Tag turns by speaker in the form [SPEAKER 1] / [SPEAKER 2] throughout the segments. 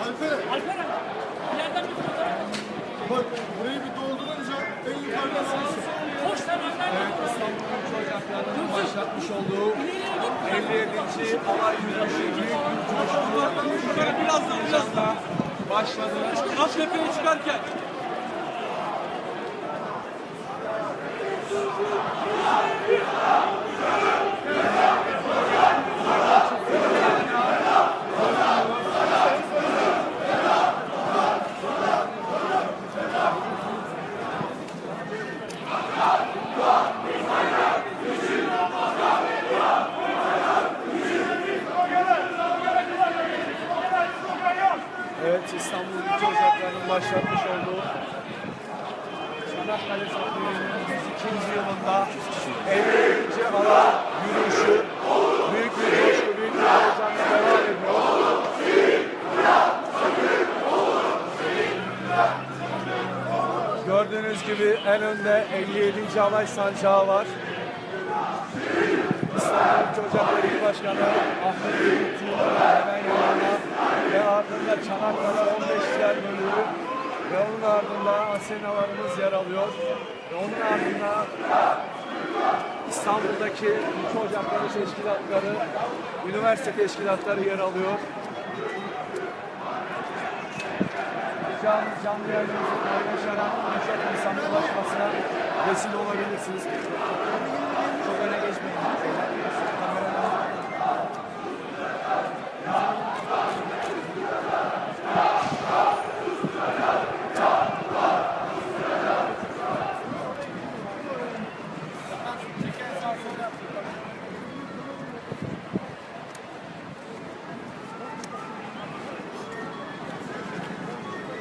[SPEAKER 1] Alperen. İleriden bir fotoğraf.
[SPEAKER 2] Bak burayı bir doldurunca en yukarıda
[SPEAKER 1] Koş sen önden.
[SPEAKER 3] Evet, İstanbul Ülke Ocakları'nın başlatmış olduğu 57. Alay Yürüyüşü büyük bir coşkuyla biraz da başladı.
[SPEAKER 4] Tepeye çıkarken.
[SPEAKER 3] Evet, İstanbul Ülke Ocakları'nın başlatmış olduğu Çanakkale Zaferi'nin 102. yılında 57. Alay Yürüyüşü büyük bir coşku, büyük bir heyecanla devam ediyor. Gördüğünüz gibi en önde 57. Alay Sancağı var. İstanbul Ülke Ocakları İl Başkanı Ahmet Ümit hemen yanında ve ardında Çanakkale 15 Yer Bölüğü ve onun ardında Asenalarımız yer alıyor. Ve onun ardında İstanbul'daki Ülke Ocakları teşkilatları, üniversite teşkilatları yer alıyor. Canlı yayınımızı paylaşarak birçok insan ulaşmasına vesile olabilirsiniz. Çok öne geçmeyin.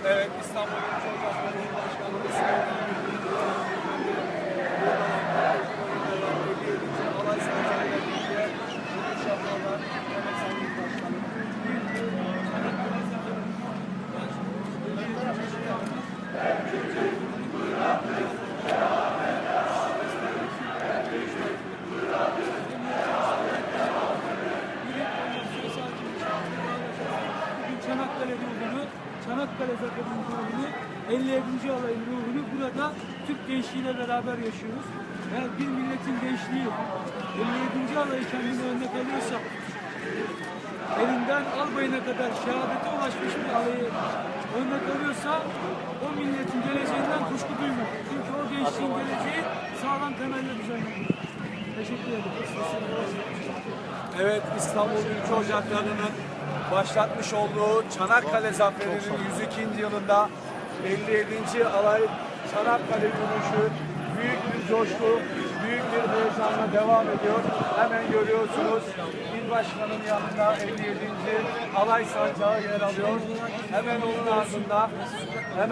[SPEAKER 3] Evet, İstanbul Ülke Ocakları İl Başkanımız Alay Sancağı ile birlikte yürüyüş yapıyorlar. Evet, Sayın İl Başkanım.
[SPEAKER 4] Çanakkale ruhunu, Çanakkale Zaferi'nin ruhunu, 57. alayın ruhunu burada Türk gençliğiyle beraber yaşıyoruz. Yani bir milletin gençliği 57. alayı kendine örnek alıyorsa, elinden albayına kadar şehadete ulaşmış bir alayı örnek alıyorsa, o milletin geleceğinden kuşku duymuyor. Çünkü o gençliğin geleceği sağlam temelle düzenlenir. Teşekkür ederim.
[SPEAKER 3] Evet, İstanbul Ülke Ocakları'nın başlatmış olduğu Çanakkale Zaferi'nin 102. yılında 57. Alay Çanakkale Yürüyüşü büyük bir coşku, büyük bir heyecanla devam ediyor. Hemen görüyorsunuz İl Başkanı'nın yanında 57. Alay Sancağı yer alıyor. Hemen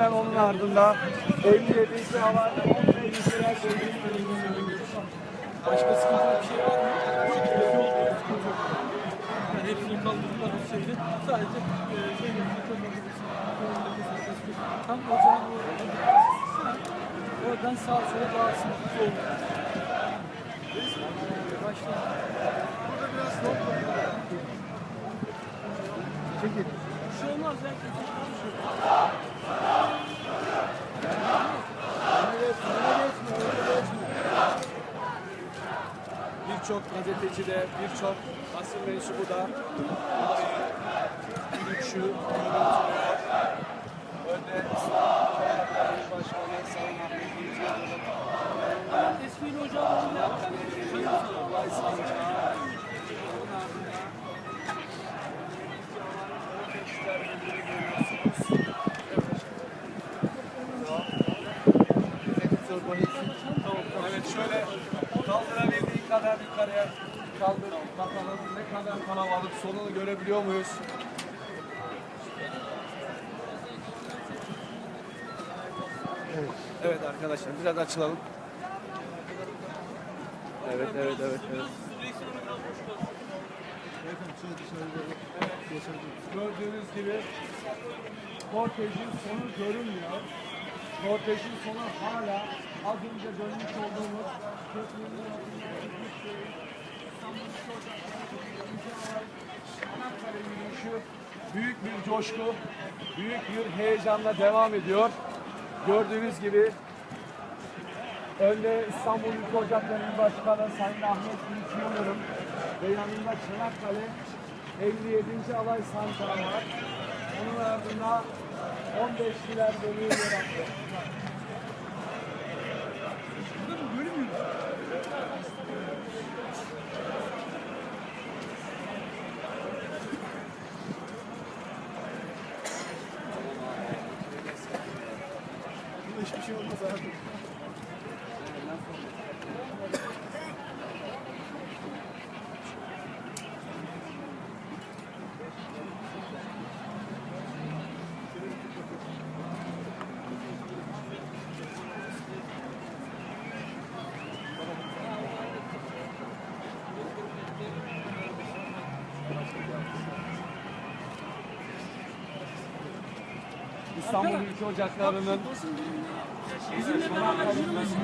[SPEAKER 3] onun ardında 57. Alay
[SPEAKER 4] Başka sıkıntılı bir şey var mı? Yani hepsini kaldırdılar bu şeyde. Sadece tam ocağın oradan sağa sola dağılsın. Başlayalım. Burada biraz soğuk var. Çekil. Bir şey olmaz ya.
[SPEAKER 3] Birçok gazeteci de, birçok basın mensubu da yürüyüşü görüntülüyor. Önde İstanbul Cumhurbaşkanı Başkanı Sayın Ahmet Ümit
[SPEAKER 4] Eski ocağında
[SPEAKER 3] Alay Sancağı. Evet, şöyle kaldırabildiğin kadar yukarıya kaldır bakalım ne kadar kalabalık, sonunu görebiliyor muyuz? Evet arkadaşlar biraz açılalım. Evet. Gördüğünüz gibi kortejin sonu görünmüyor. Kortejin sonu hala az önce dönmüş olduğumuz köprünün altında gitmiş İstanbul Çanakkale yürüyüşü büyük bir coşku, büyük bir heyecanla devam ediyor. Gördüğünüz gibi önde İstanbul Ülke Ocakları'nın başkanı Sayın Ahmet Ümit Yıldırım ve yanında Çanakkale 57. Alay Sancağı var. Onun ardında 15'liler bölüğü yer alıyor.
[SPEAKER 2] Hiçbir şey olmaz abi.
[SPEAKER 3] İstanbul Ülke Ocakları'nın
[SPEAKER 1] Bizimle beraber yürümesi.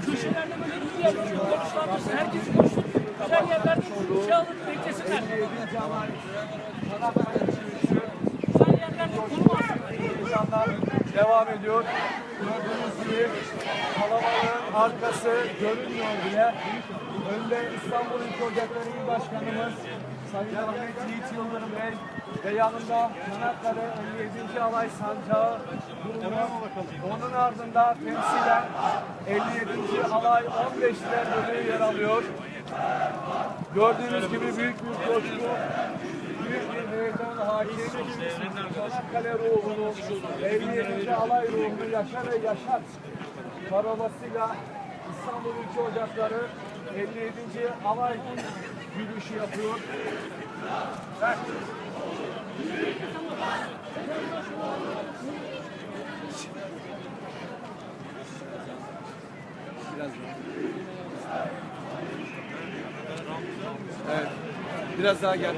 [SPEAKER 1] Köşelerde böyle yürü yapıyor. Konuşlarımız herkesi koştu. Güzel yerlerde şey alıp beklesinler.
[SPEAKER 3] 57. Alay Çanakkale yürüyüşü
[SPEAKER 1] Güzel yerlerde konum alsınlar.
[SPEAKER 3] heyecanlar devam ediyor. Gördüğünüz gibi kalabalığın arkası görünmüyor bile. Önde İstanbul Ülke Ocakları İl Başkanımız Sayın Ahmet Yiğit Yıldırım Bey ve yanında Çanakkale 57. Alay Sancağı durumu. Onun ardında temsilen 57. Alay 15'ler bölüğü yer alıyor. Gördüğünüz gibi büyük bir coşku, büyük bir heyecan hakim. Çanakkale ruhunu, 57. Alay ruhunu yaşa ve yaşat parolasıyla İstanbul Ülke Ocakları 57. Alay yürüyüşü yapıyor. Evet. Biraz daha gel.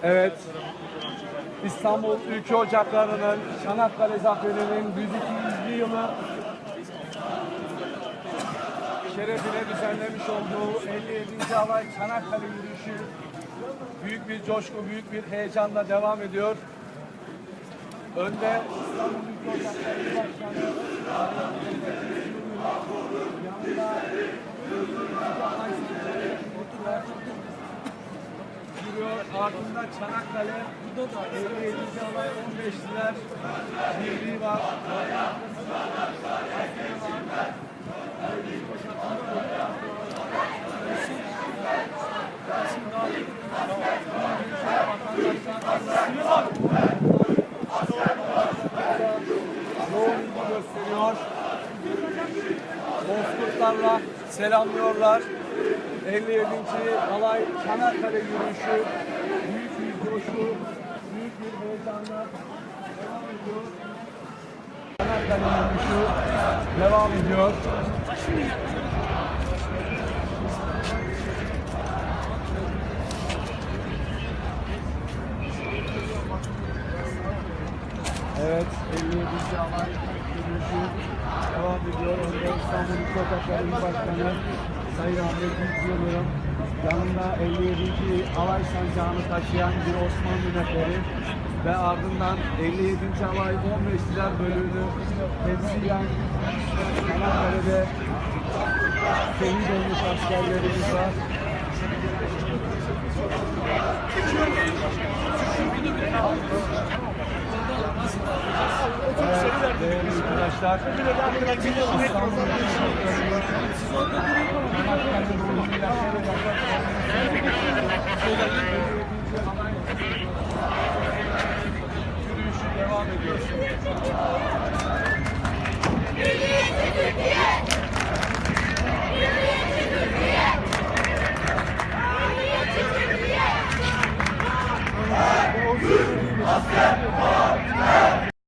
[SPEAKER 3] Evet. İstanbul Ülke Ocakları'nın Çanakkale Zaferi'nin 102. yılı şerefine düzenlemiş olduğu 57. Alay Çanakkale yürüyüşü büyük bir coşku, büyük bir heyecanla devam ediyor. Önde İstanbul Ülke Ocakları Başkanı yanında 57. Alay yürüyor. Ardında Çanakkale 57. Alay 15'liler birliği var. Yoğun ilgi gösteriyor. Bozkurtlarla selamlıyorlar. 57. Alay Çanakkale yürüyüşü büyük bir coşku, büyük bir heyecanla devam ediyor. Çanakkale yürüyüşü devam ediyor. Evet, 57. Alay yürüyüşü devam ediyor. Önde İstanbul Ülke Ocakları İl Başkanı Sayın Ahmet Ümit Yıldırım, yanında 57. Alay Sancağı'nı taşıyan bir Osmanlı neferi ve ardından 57. Alay 15'liler bölüğünü temsilen Çanakkale'de şehit olmuş askerlerimiz var. Evet, değerli arkadaşlar, İstanbul'un yürüyüşü devam ediyor. Asker!